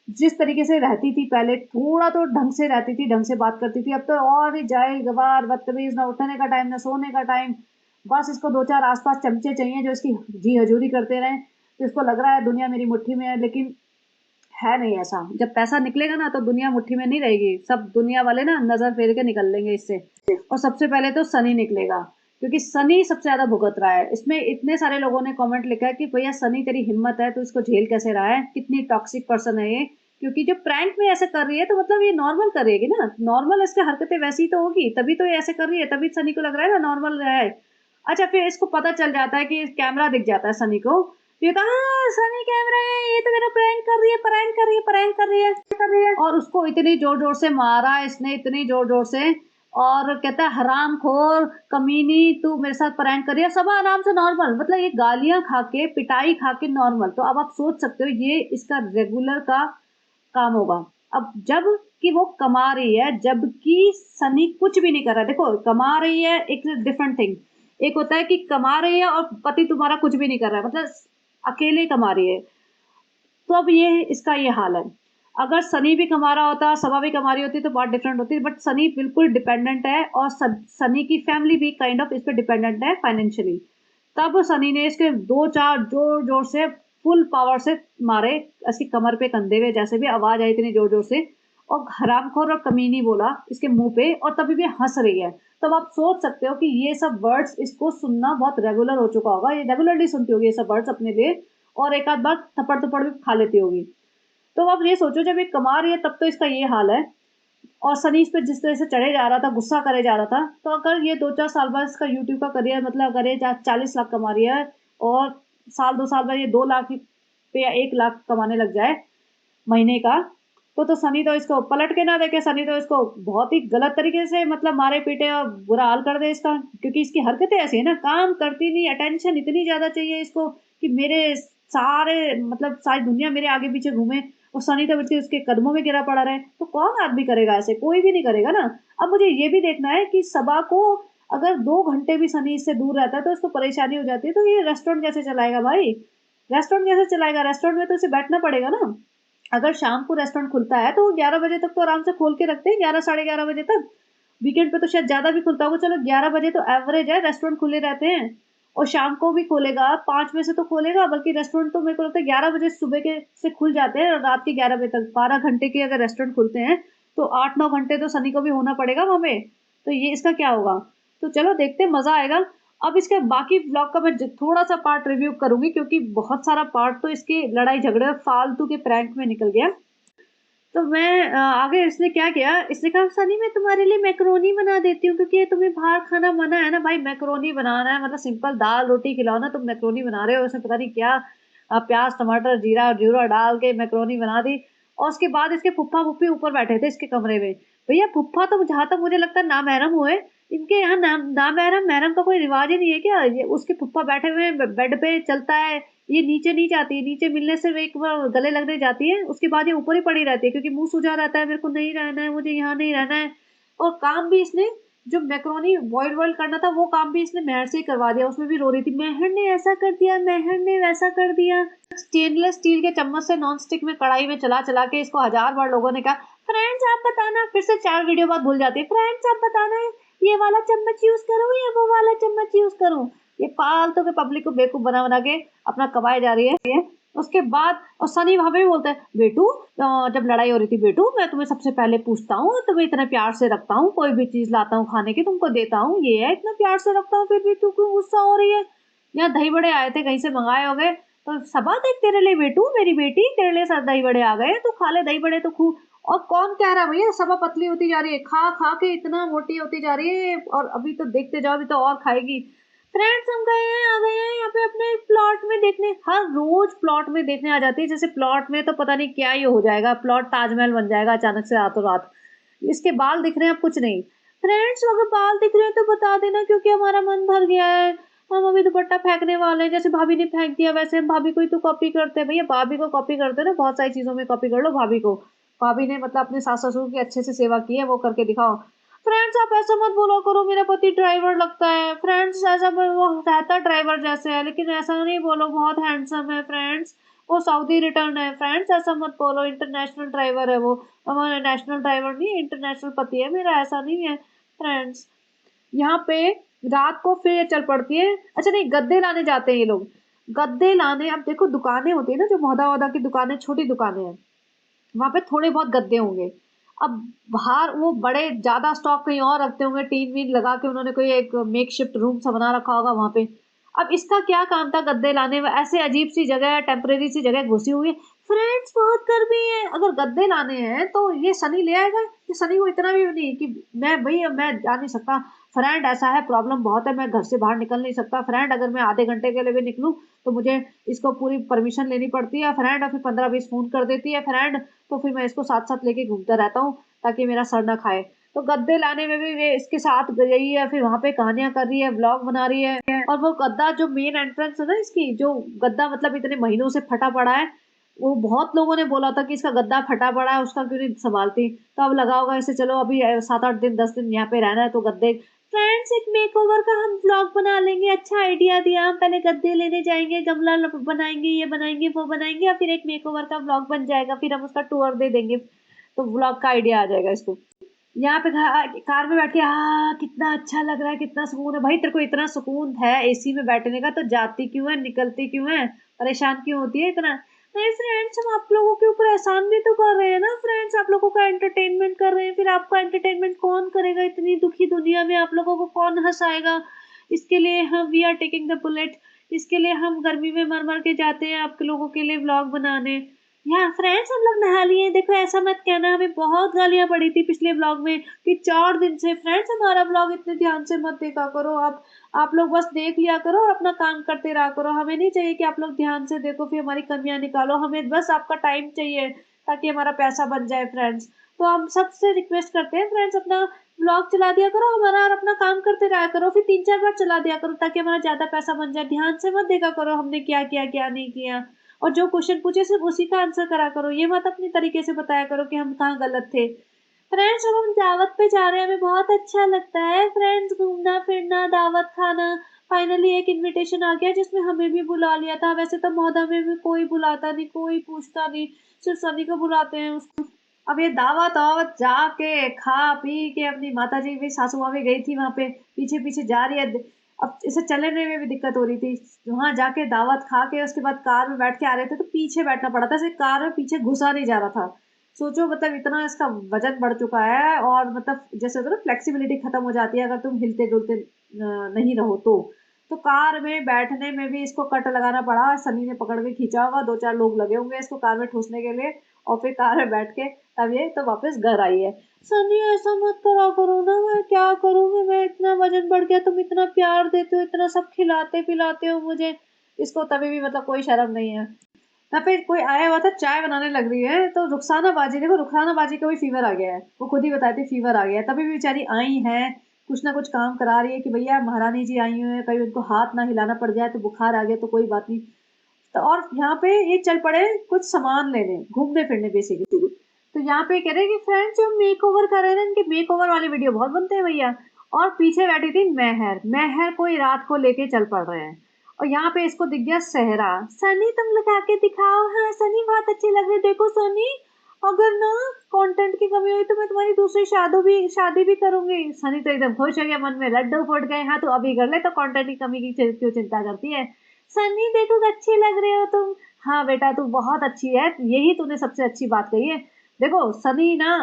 जिस तरीके से रहती थी पहले, थोड़ा तो ढंग से रहती थी, ढंग से बात करती थी, अब तो और ही जाहिल गवार बदतमीज, ना उठने का टाइम ना सोने का टाइम। बस इसको 2-4 आसपास चमचे चाहिए जो इसकी जी हजूरी करते रहें, तो इसको लग रहा है दुनिया मेरी मुट्ठी में है, लेकिन है नहीं ऐसा। जब पैसा निकलेगा ना तो दुनिया मुट्ठी में नहीं रहेगी, सब दुनिया वाले ना नजर फेर के निकल लेंगे इससे। और सबसे पहले तो सनी निकलेगा, क्योंकि सनी सबसे ज्यादा भुगत रहा है इसमें। इतने सारे लोगों ने कमेंट लिखा है कि भैया सनी तेरी हिम्मत है तो इसको झेल कैसे रहा है, कितनी टॉक्सिक पर्सन है ये। क्योंकि जो प्रैंक में ऐसे कर रही है तो मतलब ये नॉर्मल करेगी ना, नॉर्मल इसकी हरकतें वैसी तो होगी, तभी तो ये ऐसे कर रही है, तभी सनी को लग रहा है ना नॉर्मल है। अच्छा फिर इसको पता चल जाता है कि कैमरा दिख जाता है सनी को, ये तो हाँ सनी कैमरा है, ये तो मेरा प्रैंक कर रही है, प्रैंक कर रही है, प्रैंक कर रही है। और उसको इतनी जोर जोर से मारा इसने, इतनी जोर जोर से, और कहता है हरामखोर कमीनी तू मेरे साथ प्रैंक कर रही है। सब आराम से नॉर्मल, मतलब ये गालियां खा के पिटाई खा के नॉर्मल। तो अब आप सोच सकते हो ये इसका रेगुलर का काम होगा। अब जब कि वो कमा रही है, जबकि सनी कुछ भी नहीं कर रहा है। देखो कमा रही है एक डिफरेंट थिंग, एक होता है कि कमा रही है और पति तुम्हारा कुछ भी नहीं कर रहा है, मतलब अकेले कमा रही है। तो अब ये इसका ये हाल है। अगर सनी भी कमा रहा होता, सभा भी कमा रही होती तो बात डिफरेंट होती, बट सनी बिल्कुल डिपेंडेंट है, और सनी की फैमिली भी काइंड ऑफ इस पे डिपेंडेंट है फाइनेंशियली। तब सनी ने इसके 2-4 जोर जोर से फुल पावर से मारे, इसकी कमर पे कंधे हुए, जैसे भी आवाज आई इतनी जोर जोर से, और हरामखोर और कमीनी बोला इसके मुंह पे, और तभी भी हंस रही है। तब आप सोच सकते हो कि ये सब वर्ड्स इसको सुनना बहुत रेगुलर हो चुका होगा, ये रेगुलरली सुनती होगी ये सब वर्ड्स अपने लिए, और एक आध बार थप्पड़ थप्पड़ भी खा लेती होगी। तो आप ये सोचो जब ये कमा रही है तब तो इसका ये हाल है, और सनी इस पे जिस तरह से चढ़े जा रहा था, गुस्सा करे जा रहा था, तो अगर ये 2-4 साल बाद इसका यूट्यूब का करियर, मतलब अगर ये 40 लाख कमा रही है, और साल 2 साल बाद ये 2 लाख पे या 1 लाख कमाने लग जाए महीने का, तो सनी तो इसको पलट के ना देखे, सनी तो इसको बहुत ही गलत तरीके से मतलब मारे पीटे और बुरा हाल कर दे इसका। क्योंकि इसकी हरकतें ऐसी है ना, काम करती नहीं, अटेंशन इतनी ज्यादा चाहिए इसको कि मेरे सारे मतलब सारी दुनिया मेरे आगे पीछे घूमे, और सनी तो बिल्कुल उसके कदमों में गिरा पड़ा रहे। तो कौन आदमी करेगा ऐसे, कोई भी नहीं करेगा ना। अब मुझे ये भी देखना है कि सबा को अगर 2 घंटे भी सनी इससे दूर रहता है तो उसको परेशानी हो जाती है, तो ये रेस्टोरेंट कैसे चलाएगा भाई, रेस्टोरेंट कैसे चलाएगा, रेस्टोरेंट में तो उसे बैठना पड़ेगा ना। अगर शाम को रेस्टोरेंट खुलता है तो 11 बजे तक तो आराम से खोल के रखते हैं, 11 साढ़े 11 बजे तक। वीकेंड पे तो शायद ज्यादा भी खुलता होगा, चलो 11 बजे तो एवरेज है रेस्टोरेंट खुले रहते हैं। और शाम को भी खोलेगा, 5 बजे से तो खोलेगा, बल्कि रेस्टोरेंट तो मेरे को लगता है 11 बजे सुबह के से खुल जाते हैं, और रात के 11 बजे तक 12 घंटे के अगर रेस्टोरेंट खुलते हैं, तो 8-9 घंटे तो सनी को भी होना पड़ेगा वहां पे। तो ये इसका क्या होगा, तो चलो देखते हैं, मजा आएगा। अब इसके बाकी व्लॉग का मैं थोड़ा सा पार्ट रिव्यू करूंगी, क्योंकि बहुत सारा पार्ट तो इसके लड़ाई झगड़े और फालतू के प्रैंक में निकल गया। तो मैं आगे इसने क्या किया, इसने कहा सनी मैं तुम्हारे लिए मैक्रोनी बना देती हूँ, क्योंकि तुम्हें बाहर खाना मना है ना। भाई मैक्रोनी बनाना है मतलब सिंपल दाल रोटी खिलाओ ना, तुम मैक्रोनी बना रहे हो, उसमें पता नहीं क्या प्याज टमाटर जीरा जीरा डाल के मैक्रोनी बना दी। और उसके बाद इसके फुफ्फा फुफ्फी ऊपर बैठे थे इसके कमरे में। भैया फुफ्फा तो जहां तक मुझे लगता है नामहरम हुए, इनके यहाँ नामहरम महरम का कोई रिवाज ही नहीं है क्या, ये उसके फुफ्फा बैठे हुए बेड पे चलता है, ये नीचे नहीं जाती है, नीचे मिलने से एक बार गले लगने जाती है, उसके बाद ये ऊपर ही पड़ी रहती है, क्योंकि मुंह सूजा रहता है, मेरे को नहीं रहना है, मुझे यहाँ नहीं रहना है। और काम भी इसने जो मैक्रोनी बॉयल बॉयल करना था वो काम भी इसने मेहर से ही करवा दिया, उसमें भी रो रही थी मेहर ने ऐसा कर दिया, मेहर ने वैसा कर दिया। स्टेनलेस स्टील के चम्मच से नॉन स्टिक में कढ़ाई में चला चला के इसको 1000 बार लोगों ने कहा फ्रेंड्स आप बताना, फिर से 4 वीडियो बाद भूल जाती है, फ्रेंड्स आप बताना है ये वाला चम्मच यूज करूँ या वो वाला चम्मच यूज करूँ। ये फालतू के पब्लिक को बेवकूफ बना बना के अपना कमाए जा रही है। उसके बाद और सनी वहां पे भी बोलता है बेटू, जब लड़ाई हो रही थी, बेटू मैं तुम्हें सबसे पहले पूछता हूँ, तुम्हें इतना प्यार से रखता हूँ, कोई भी चीज लाता हूँ खाने की तुमको देता हूँ, ये है इतना प्यार से रखता हूँ, फिर भी तू क्यों गुस्सा हो रही है। यहाँ दही बड़े आए थे कहीं से मंगाए हो गए, तो सबा देख तेरे लिए बेटू मेरी बेटी तेरे लिए सब दही बड़े आ गए, तू खा ले दही बड़े तो खूब। और कौन कह रहा है भैया सबा पतली होती जा रही है, खा खा के इतना मोटी होती जा रही है, और अभी तो देखते जाओ अभी तो और खाएगी। फ्रेंड्स हम गए हैं आ गए हैं यहाँ पे अपने प्लॉट में देखने, हर रोज प्लॉट में देखने आ जाती है। जैसे प्लॉट में तो पता नहीं क्या ही हो जाएगा, प्लॉट ताजमहल बन जाएगा अचानक से रातों रात। इसके बाल दिख रहे हैं, अब कुछ नहीं। फ्रेंड्स अगर बाल दिख रहे हैं तो बता देना, क्योंकि हमारा मन भर गया है। हम अभी दुपट्टा फेंकने वाले हैं, जैसे भाभी ने फेंक दिया वैसे हम भाभी को ही तो कॉपी करते हैं। भैया भाभी को कॉपी करते हैं ना, बहुत सारी चीजों में कॉपी कर लो भाभी को। भाभी ने मतलब अपने सास ससुर की अच्छे से सेवा की है, वो करके दिखाओ। फ्रेंड्स आप ऐसा मत बोला करो, मेरा पति ड्राइवर लगता है। फ्रेंड्स ऐसा वो रहता ड्राइवर जैसे है, लेकिन ऐसा नहीं बोलो, बहुत हैंडसम है फ्रेंड्स। वो सऊदी रिटर्न है फ्रेंड्स, ऐसा मत बोलो। इंटरनेशनल ड्राइवर है वो, हमारा नेशनल ड्राइवर नहीं, इंटरनेशनल पति है मेरा, ऐसा नहीं है फ्रेंड्स। यहाँ पे रात को फिर ये चल पड़ती है। अच्छा नहीं, गद्दे लाने जाते हैं ये लोग, गद्दे लाने। अब देखो दुकानें होती है ना, जो मोहदा वोहदा की दुकानें, छोटी दुकानें हैं, वहाँ पे थोड़े बहुत गद्दे होंगे। अब बाहर वो बड़े ज़्यादा स्टॉक कहीं और रखते होंगे, टीन वीन लगा के उन्होंने कोई एक मेकशिफ्ट रूम सा बना रखा होगा वहाँ पे। अब इसका क्या काम था गद्दे लाने में, ऐसे अजीब सी जगह, टेम्परेरी सी जगह घुसी हुई है। फ्रेंड्स बहुत गर्मी है, अगर गद्दे लाने हैं तो ये सनी ले आएगा। ये सनी को इतना भी नहीं कि मैं भाई अब मैं जा नहीं सकता फ्रेंड, ऐसा है प्रॉब्लम बहुत है, मैं घर से बाहर निकल नहीं सकता फ्रेंड। अगर मैं आधे घंटे के लिए भी निकलूँ तो मुझे इसको पूरी परमिशन लेनी पड़ती है फ्रेंड, और फिर 15-20 फ़ोन कर देती है फ्रेंड। तो फिर मैं इसको साथ-साथ लेके घूमता रहता हूँ ताकि मेरा सर ना खाए। तो गद्दे लाने में भी ये इसके साथ गई है, फिर वहाँ पे कहानियाँ कर रही है, व्लॉग बना रही है। और वो गद्दा जो मेन एंट्रेंस है ना इसकी, जो गद्दा मतलब इतने महीनों से फटा पड़ा है, वो बहुत लोगों ने बोला था कि इसका गद्दा फटा पड़ा है, उसका क्यों नहीं संभालती। तो अब लगा होगा इसे, चलो अभी 7-8 दिन 10 दिन यहाँ पे रहना है तो गद्दे। फ्रेंड्स एक मेकओवर का हम व्लॉग बना लेंगे, अच्छा आइडिया दिया। हम पहले गद्दे लेने जाएंगे, गमला बनाएंगे, ये बनाएंगे वो बनाएंगे, और फिर एक मेकओवर का व्लॉग बन जाएगा, फिर हम उसका टूर दे देंगे, तो व्लॉग का आइडिया आ जाएगा इसको। यहाँ पे कार में बैठ के कितना अच्छा लग रहा है, कितना सुकून है। भाई तेरे को इतना सुकून है एसी में बैठने का, तो जाती क्यों है, निकलती क्यों है, परेशान क्यों होती है इतना। नहीं फ्रेंड्स, हम आप लोगों के ऊपर एहसान भी तो कर रहे हैं ना फ्रेंड्स, आप लोगों का एंटरटेनमेंट कर रहे हैं, फिर आपका एंटरटेनमेंट कौन करेगा, इतनी दुखी दुनिया में आप लोगों को कौन हंसाएगा। इसके लिए हम we are taking the bullet, इसके लिए हम गर्मी में मर मर के जाते हैं आप लोगों के लिए व्लॉग बनाने। यहाँ फ्रेंड्स हम लोग नहा लिए, देखो ऐसा मत कहना, हमें बहुत गालियां पड़ी थी पिछले व्लॉग में कि 4 दिन से फ्रेंड्स हमारा व्लॉग इतने ध्यान से मत देखा करो। आप लोग बस देख लिया करो और अपना काम करते रहा करो, हमें नहीं चाहिए कि आप लोग ध्यान से देखो फिर हमारी कमियां निकालो, हमें बस आपका टाइम चाहिए ताकि हमारा पैसा बन जाए फ्रेंड्स। तो हम सबसे रिक्वेस्ट करते हैं फ्रेंड्स, अपना व्लॉग चला दिया करो हमारा, और अपना काम करते रहा करो, फिर 3-4 बार चला दिया करो ताकि हमारा ज्यादा पैसा बन जाए। ध्यान से मत देखा करो हमने क्या किया क्या नहीं किया, और जो क्वेश्चन पूछे सिर्फ उसी का आंसर करा करो, ये मत अपनी तरीके से बताया करो कि हम कहाँ गलत थे। फ्रेंड्स अब हम दावत पे जा रहे हैं, हमें बहुत अच्छा लगता है फ्रेंड्स, घूमना फिरना दावत खाना। फाइनली एक इनविटेशन आ गया जिसमें हमें भी बुला लिया था। वैसे तो मौदा में भी कोई बुलाता नहीं, कोई पूछता नहीं, सिर्फ सनी को बुलाते हैं उसको। अब ये दावत वावत जाके खा पी के, अपनी माता जी भी, सासू माँ भी गई थी वहां पे, पीछे पीछे जा रही है। अब इसे चलने में भी दिक्कत हो रही थी, वहां जाके दावत खा के उसके बाद कार में बैठ के आ रहे थे तो पीछे बैठना पड़ा था, इसे कार में पीछे घुसा नहीं जा रहा था। सोचो मतलब इतना इसका वजन बढ़ चुका है, और मतलब जैसे होता है ना फ्लेक्सिबिलिटी खत्म हो जाती है अगर तुम हिलते डुलते नहीं रहो तो कार में बैठने में भी इसको कट लगाना पड़ा। सनी ने पकड़ के खींचा होगा, 2-4 लोग लगे होंगे इसको कार में ठूसने के लिए, और फिर कार में बैठ के तब ये तो वापस घर आई है। सनी ऐसा मत करा करो ना, मैं क्या करूँगी, मैं इतना वजन बढ़ गया, तुम इतना प्यार देते हो, इतना सब खिलाते पिलाते हो मुझे। इसको तभी भी मतलब कोई शर्म नहीं है। यहाँ पे कोई आया हुआ था, चाय बनाने लग रही है, तो रुखसाना बाजी, देखो रुखसाना बाजी को भी फीवर आ गया है, वो खुद ही बताती है फीवर आ गया है, तभी भी बेचारी आई है, कुछ ना कुछ काम करा रही है कि भैया महारानी जी आई हुई है, कहीं उनको हाथ ना हिलाना पड़ जाए, तो बुखार आ गया तो कोई बात नहीं। तो और यहाँ पे ये चल पड़े कुछ सामान लेने, घूमने फिरने बेसिकली। तो यहाँ पे कह रहे हैं कि फ्रेंड्स जो मेक ओवर कर रहे हैं, इनके मेक ओवर वाले वीडियो बहुत बनते हैं भैया। और पीछे बैठी थी मेहर, मेहर कोई रात को लेके चल पड़ रहे हैं। और यहाँ पे इसको दिख गया सहरा, सनी तुम लगा के दिखाओ, हाँ सनी बहुत अच्छी लग रही है, देखो सनी अगर ना कंटेंट की कमी हुई तो मैं तुम्हारी दूसरी शादी भी करूंगी। सनी तो एकदम खुश हो गया, मन में लड्डू फूट गए, हाँ तो अभी कर ले, तो कंटेंट की कमी की क्यों चिंता करती है। सनी देखो अच्छी लग रहे हो तुम, हाँ बेटा तू बहुत अच्छी है, यही तूने सबसे अच्छी बात कही है। देखो सनी ना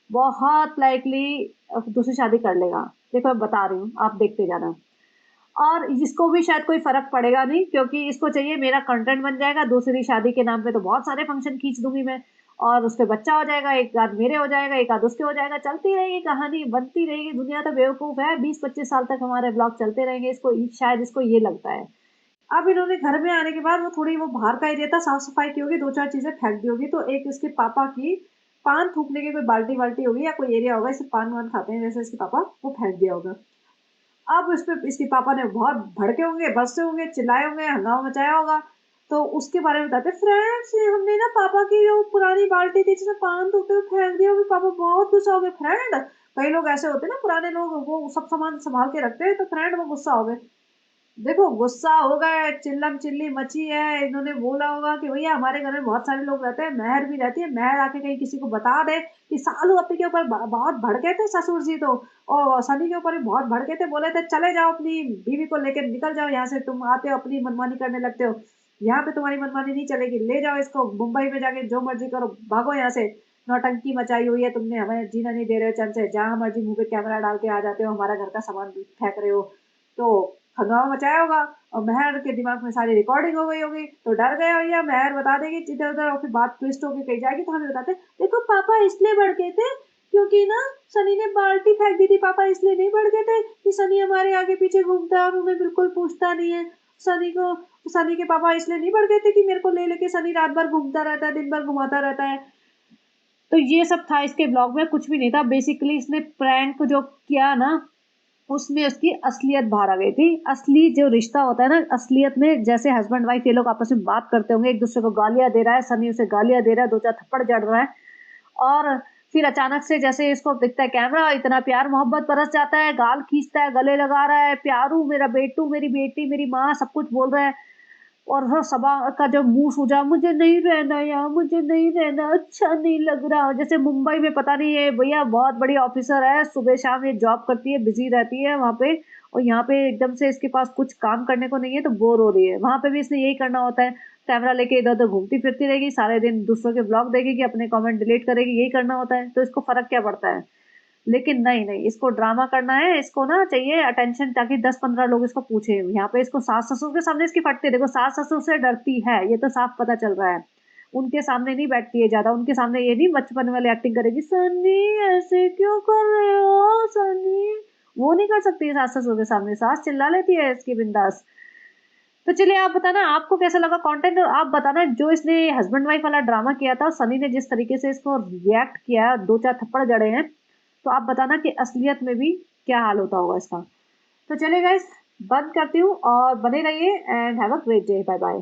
बहुत लाइकली दूसरी शादी कर लेगा, देखो मैं बता रही हूँ, आप देखते जाना। और इसको भी शायद कोई फर्क पड़ेगा नहीं, क्योंकि इसको चाहिए मेरा कंटेंट बन जाएगा, दूसरी शादी के नाम पे तो बहुत सारे फंक्शन खींच दूंगी मैं, और उस पे बच्चा हो जाएगा, एक आध मेरे हो जाएगा, एक आध उसके हो जाएगा, चलती रहेगी कहानी, बनती रहेगी। दुनिया तो बेवकूफ है, 20-25 साल तक हमारे ब्लॉग चलते रहेंगे, इसको शायद इसको ये लगता है। अब इन्होंने घर में आने के बाद वो बाहर का एरिया था, साफ सफाई की होगी, 2-4 चीजें फेंक दी होगी, तो एक इसके पापा की पान थूकने की कोई बाल्टी वाल्टी होगी या कोई एरिया होगा, इसे पान वान खाते हैं जैसे इसके पापा, वो फेंक दिया होगा। अब उस पे इसके पापा ने बहुत भड़के होंगे, बरसे होंगे, चिल्लाए होंगे, हंगामा मचाया होगा। तो उसके बारे में बताते, फ्रेंड्स ये हमने ना पापा की जो पुरानी बाल्टी थी जिसमें पान धोते हुए फेंक दिया, अभी पापा बहुत गुस्सा हो गए। फ्रेंड, कई लोग ऐसे होते हैं ना, पुराने लोग, वो सब सामान संभाल के रखते हैं, तो फ्रेंड वो गुस्सा हो गए। देखो गुस्सा हो गए, चिल्लम चिल्ली मची है, इन्होंने बोला होगा कि भैया हमारे घर में बहुत सारे लोग रहते हैं, मेहर भी रहती है, मेहर आके कहीं किसी को बता दे कि सालू अपने के ऊपर बहुत भड़के थे ससुर जी, तो और सनी के ऊपर भी बहुत भड़के थे, बोले थे चले जाओ अपनी बीवी को लेकर निकल जाओ यहाँ से, तुम आते हो अपनी मनमानी करने लगते हो, यहाँ पे तुम्हारी मनमानी नहीं चलेगी, ले जाओ इसको मुंबई में जाके जो मर्जी करो, भागो यहाँ से, नौटंकी मचाई हुई है तुमने, हमें जीना नहीं दे रहे हो चैन से, जहाँ मर्जी मुंह पे कैमरा डाल के आ जाते हो, हमारा घर का सामान फेंक रहे हो। तो हंगामा मचाया होगा, और मेहर के दिमाग में सारी रिकॉर्डिंग हो गई होगी, तो डर गया भैया, मेहर बता देगी इधर उधर, और फिर बात ट्विस्ट होके कही जाएगी, तो हमें बताते देखो पापा इसलिए भड़के थे क्योंकि ना सनी ने बाल्टी फेंक दी थी, पापा इसलिए नहीं भड़के थे कि सनी हमारे आगे पीछे घूमता है और हमें बिल्कुल पूछता नहीं है। सनी के पापा इसलिए नहीं भड़के थे कि मेरे को ले लेके सनी रात भर घूमता रहता है, दिन भर घुमाता रहता है। तो ये सब था इसके ब्लॉग में, कुछ भी नहीं था, बेसिकली इसने प्रैंक जो किया ना, उसमें उसकी असलियत बाहर आ गई थी। असली जो रिश्ता होता है ना, असलियत में जैसे हस्बैंड वाइफ ये लोग आपस में बात करते होंगे, एक दूसरे को गालियां दे रहा है, सनी उसे गालियां दे रहा है, 2-4 थप्पड़ जड़ रहा है, और फिर अचानक से जैसे इसको दिखता है कैमरा, इतना प्यार मोहब्बत बरस जाता है, गाल खींचता है, गले लगा रहा है, प्यारू मेरा बेटू, मेरी बेटी, मेरी माँ, सब कुछ बोल रहा है, और वो सबा का जो मुंह सूझा, मुझे नहीं रहना यहाँ, मुझे नहीं रहना, अच्छा नहीं लग रहा, जैसे मुंबई में पता नहीं है भैया बहुत बड़ी ऑफिसर है, सुबह शाम ये जॉब करती है, बिजी रहती है वहाँ पे, और यहाँ पे एकदम से इसके पास कुछ काम करने को नहीं है तो बोर हो रही है, वहाँ पे भी इसने यही करना होता है, कैमरा लेके इधर उधर घूमती फिरती रहेगी, सारे दिन दूसरों के ब्लॉग देखेगी, अपने कमेंट डिलीट करेगी, यही करना होता है, तो इसको फर्क क्या पड़ता है। लेकिन नहीं नहीं, इसको ड्रामा करना है, इसको ना चाहिए अटेंशन, ताकि 10-15 लोग इसको पूछे, यहाँ पे इसको सास ससुर के सामने इसकी फटती है, देखो सास ससुर से डरती है, ये तो साफ पता चल रहा है, उनके सामने नहीं बैठती है ज्यादा, उनके सामने ये नहीं बचपन वाली एक्टिंग करेगी, सनी ऐसे क्यों कर रहे हो सनी, वो नहीं कर सकती है सास ससुर के सामने, सास चिल्ला लेती है इसकी बिंदास। तो चलिए आप बताना आपको कैसा लगा कंटेंट, और आप बताना जो इसने हस्बैंड वाइफ वाला ड्रामा किया था, सनी ने जिस तरीके से इसको रिएक्ट किया, 2-4 थप्पड़ जड़े हैं, तो आप बताना कि असलियत में भी क्या हाल होता होगा इसका। तो चलिए गाइस, बंद करती हूँ, और बने रहिए, and have a great day, bye bye.